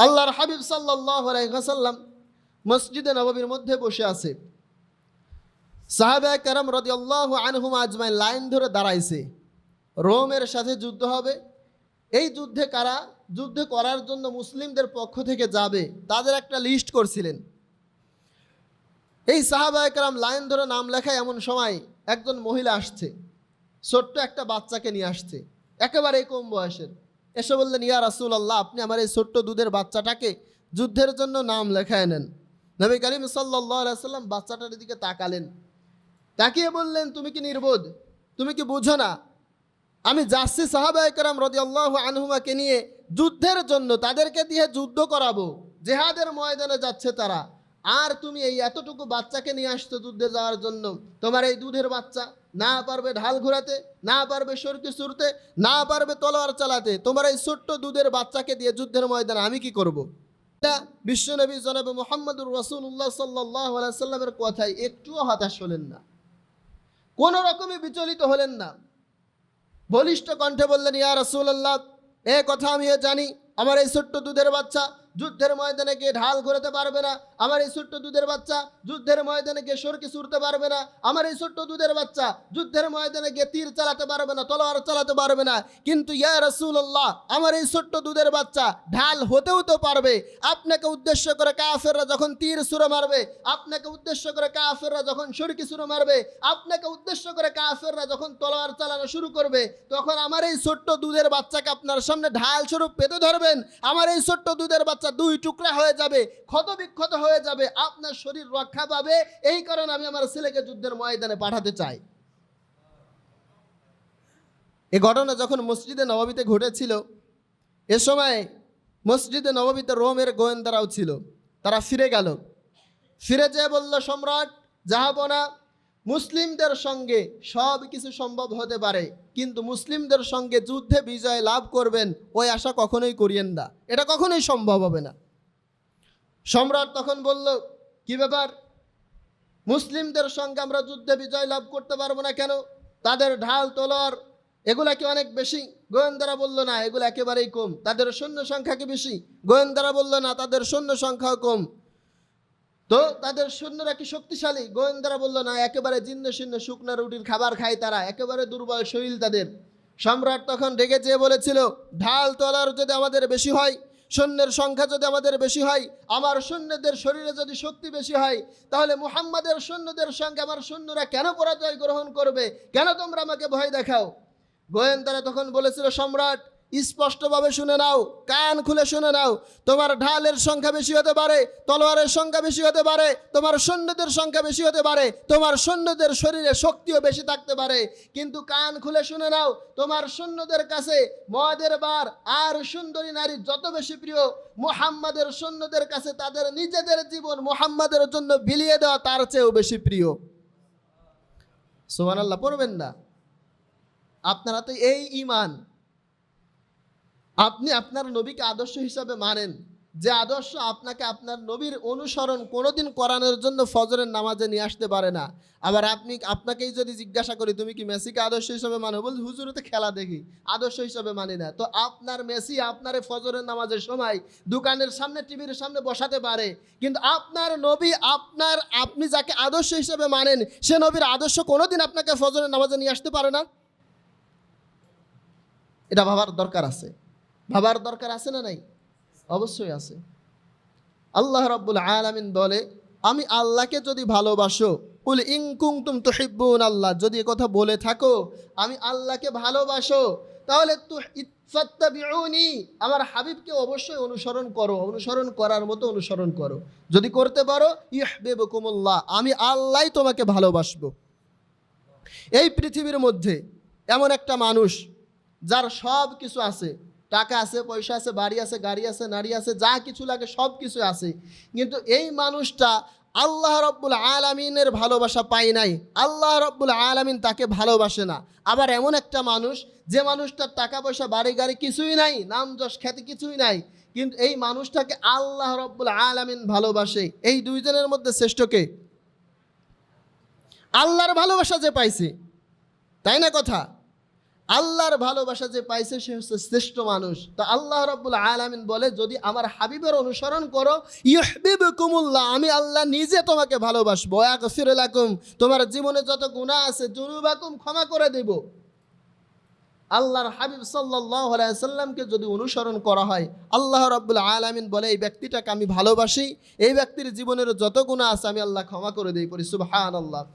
আল্লাহর হাবিব সাল্লাল্লাহু আলাইহি ওয়াসাল্লাম মসজিদে নববীর মধ্যে বসে আছে। সাহাবায়ে কেরাম রাদিয়াল্লাহু আনহুম আজমাইন লাইন ধরে দাঁড়াইছে, রোমের সাথে যুদ্ধ হবে। এই যুদ্ধে কারা যুদ্ধ করার জন্য মুসলিমদের পক্ষ থেকে যাবে তাদের একটা লিস্ট করছিলেন। এই সাহাবায়ে কেরাম লাইন ধরে নাম লেখায় এমন সময় একজন মহিলা আসছে, ছোট্ট একটা বাচ্চাকে নিয়ে আসছে, একেবারে কম বয়সের। এসে বললেন, ইয়া রাসূলুল্লাহ, আপনি আমার এই ছোট্ট দুধের বাচ্চাটাকে যুদ্ধের জন্য নাম লেখায় নেন। নবী করিম সাল্লাল্লাহু আলাইহি ওয়াসাল্লাম বাচ্চাটার দিকে তাকালেন, তাকিয়ে বললেন, তুমি কি নির্বোধ? তুমি কি বুঝো না আমি যাচ্ছি সাহাবায়ে কেরাম রাদিয়াল্লাহু আনহুমাকে নিয়ে যুদ্ধের জন্য, তাদেরকে দিয়ে যুদ্ধ করাবো, জিহাদের ময়দানে যাচ্ছে তারা, আর তুমি এই এতটুকু বাচ্চাকে নিয়ে আসছো যুদ্ধে যাওয়ার জন্য। তোমার এই দুধের বাচ্চা না পারবে ঢাল ঘোরাতে, না পারবে সরকি ছুড়তে, না পারবে তলোয়ার চালাতে, তোমার এই ছোট্ট দুধের বাচ্চাকে দিয়ে যুদ্ধের ময়দানে আমি কি করব? এটা বিশ্বনবী জনাবে মুহাম্মদুর রাসূলুল্লাহ সাল্লাল্লাহু আলাইহি সাল্লামের কথায় একটুও হতাশ হলেন না, কোনো রকমই বিচলিত হলেন না। বলিষ্ঠ কণ্ঠে বললেন, ইয়া রাসূলুল্লাহ, এ কথা আমিও জানি, আমার এই ছোট্ট দুধের বাচ্চা যুদ্ধের ময়দানে গিয়ে ঢাল ঘোরাতে পারবে না, আমার এই ছোট্ট দুধের বাচ্চা যুদ্ধের ময়দানে গিয়ে সরকি ছুড়তে পারবে না, আমার এই ছোট্ট দুধের বাচ্চা যুদ্ধের ময়দানে গিয়ে তীর চালাতে পারবে না, তলোয়ার চালাতে পারবে না। কিন্তু ইয়া রাসূলুল্লাহ, আমার এই ছোট্ট দুধের বাচ্চা ঢাল হতেও তো পারবে। আপনাকে উদ্দেশ্য করে কাফেররা যখন তীর ছুঁড়ে মারবে, আপনাকে উদ্দেশ্য করে কাফেররা যখন সরকি ছুঁড়ে মারবে, আপনাকে উদ্দেশ্য করে কাফেররা যখন তলোয়ার চালানো শুরু করবে, তখন আমার এই ছোট্ট দুধের বাচ্চাকে আপনার সামনে ঢাল স্বরূপ পেতে ধরবেন। আমার এই ছোট্ট দুধের বাচ্চা দুই টুকরা হয়ে যাবে, ক্ষত বিক্ষত হয়ে যাবে, আপনার শরীর রক্ষা পাবে। এই কারণে আমি আমার ছেলেকে যুদ্ধের ময়দানে পাঠাতে চাই। এই ঘটনা যখন মসজিদে নববীতে ঘটেছিল, এ সময় মসজিদে নববীতে রোমের গোয়েন্দারাও ছিল। তারা ফিরে গেল, ফিরে যেয়ে বলল, সম্রাট জাহাপনা, মুসলিমদের সঙ্গে সব কিছু সম্ভব হতে পারে, কিন্তু মুসলিমদের সঙ্গে যুদ্ধে বিজয় লাভ করবেন ওই আশা কখনোই করিয়েন না, এটা কখনোই সম্ভব হবে না। সম্রাট তখন বলল, কি ব্যাপার, মুসলিমদের সঙ্গে আমরা যুদ্ধে বিজয় লাভ করতে পারবো না কেন? তাদের ঢাল তলোয়ার এগুলা কি অনেক বেশি? গোয়েন্দারা বলল, না, এগুলো একেবারেই কম। তাদের সৈন্য সংখ্যা কি বেশি? গোয়েন্দারা বলল, না, তাদের সৈন্য সংখ্যাও কম। তো তাদের সৈন্যরা কি শক্তিশালী? গোয়েন্দারা বলল, না, একেবারে জীর্ণ শীর্ণ শুকনা রুটির খাবার খায় তারা, একেবারে দুর্বল শরীর তাদের। সম্রাট তখন রেগে যেয়ে বলেছিল, ঢাল তলোয়ার যদি আমাদের বেশি হয়, সৈন্যের সংখ্যা যদি আমাদের বেশি হয়, আমার সৈন্যদের শরীরে যদি শক্তি বেশি হয়, তাহলে মুহাম্মাদের সৈন্যদের সঙ্গে আমার সৈন্যরা কেন পরাজয় গ্রহণ করবে? কেন তোমরা আমাকে ভয় দেখাও? গোয়েন্দারা তখন বলেছিল, সম্রাট, স্পষ্টভাবে শুনে নাও, কান খুলে শুনে নাও, তোমার ঢালের সংখ্যা বেশি হতে পারে, তলোয়ারের সংখ্যা বেশি হতে পারে, তোমার সৈন্যদের সংখ্যা বেশি হতে পারে, তোমার সৈন্যদের শরীরে শক্তিও বেশি থাকতে পারে, কিন্তু কান খুলে শুনে নাও, তোমার সৈন্যদের কাছে মদের বার আর সুন্দরী নারী যত বেশি প্রিয়, মুহাম্মাদের সৈন্যদের কাছে তাদের নিজেদের জীবন মুহাম্মাদের জন্য বিলিয়ে দেওয়া তার চেয়েও বেশি প্রিয়। সুবহানাল্লাহ পড়বেন না? আপনারা তো এই ঈমান, আপনি আপনার নবীকে আদর্শ হিসাবে মানেন, যে আদর্শ আপনাকে আপনার নবীর অনুসরণ কোনোদিন করানোর জন্য ফজরের নামাজে নিয়ে আসতে পারে না। আবার আপনাকেই যদি জিজ্ঞাসা করি, তুমি কি মেসিকে আদর্শ হিসাবে মানো? বল, হুজুরে তো খেলা দেখি, আদর্শ হিসাবে মানি না। তো আপনার মেসি আপনার ফজরের নামাজের সময় দোকানের সামনে, টিভির সামনে বসাতে পারে, কিন্তু আপনার নবী, আপনি যাকে আদর্শ হিসাবে মানেন, সে নবীর আদর্শ কোনোদিন আপনাকে ফজরের নামাজে নিয়ে আসতে পারে না। এটা ভাবার দরকার আছে, ভাবার দরকার আছে না নাই? অবশ্যই আছে। আল্লাহ রাব্বুল আলামিন বলে, আমি আল্লাহকে যদি ভালোবাসো, কুল ইন কুনতুম তুহিব্বুন আল্লাহ, যদি এ কথা বলে থাকো আমি আল্লাহকে ভালোবাসো, তাহলে ফাত্তাবিউনি, আমার হাবিবকে অবশ্যই অনুসরণ করো, অনুসরণ করার মতো অনুসরণ করো। যদি করতে পারো, ইউহিব্বুকুমুল্লাহ, আমি আল্লাহই তোমাকে ভালোবাসবো। এই পৃথিবীর মধ্যে এমন একটা মানুষ যার সব কিছু আছে, টাকা আছে, পয়সা আছে, বাড়ি আছে, গাড়ি আছে, নারী আছে, যা কিছু লাগে সব কিছু আছে, কিন্তু এই মানুষটা আল্লাহ রাব্বুল আলামিনের ভালোবাসা পায় নাই, আল্লাহ রাব্বুল আলামিন তাকে ভালোবাসে না। আবার এমন একটা মানুষ, যে মানুষটার টাকা পয়সা, বাড়ি গাড়ি কিছুই নাই, নাম যশ খ্যাতি কিছুই নাই, কিন্তু এই মানুষটাকে আল্লাহ রাব্বুল আলামিন ভালোবাসে। এই দুইজনের মধ্যে শ্রেষ্ঠ কে? আল্লাহর ভালোবাসা যে পাইছে, তাই না কথা? আল্লাহর ভালোবাসা যে পাইছে সে হচ্ছে শ্রেষ্ঠ মানুষ। তো আল্লাহ রাব্বুল আলামিন বলে, যদি আমার হাবিবের অনুসরণ করো ইউহিব্বুকুমুল্লাহ, আমি আল্লাহ নিজে তোমাকে ভালোবাসবো, ইয়াগফির লাকুম, তোমার জীবনে যত গুনাহ আছে যুনুবাকুম ক্ষমা করে দেব। আল্লাহর হাবিব সাল্লাল্লাহু আলাইহি সাল্লামকে যদি অনুসরণ করা হয়, আল্লাহ রাব্বুল আলামিন বলে এই ব্যক্তিটাকে আমি ভালোবাসি, এই ব্যক্তির জীবনের যত গুনাহ আছে আমি আল্লাহ ক্ষমা করে দেই। পড়ি সুবহানাল্লাহ।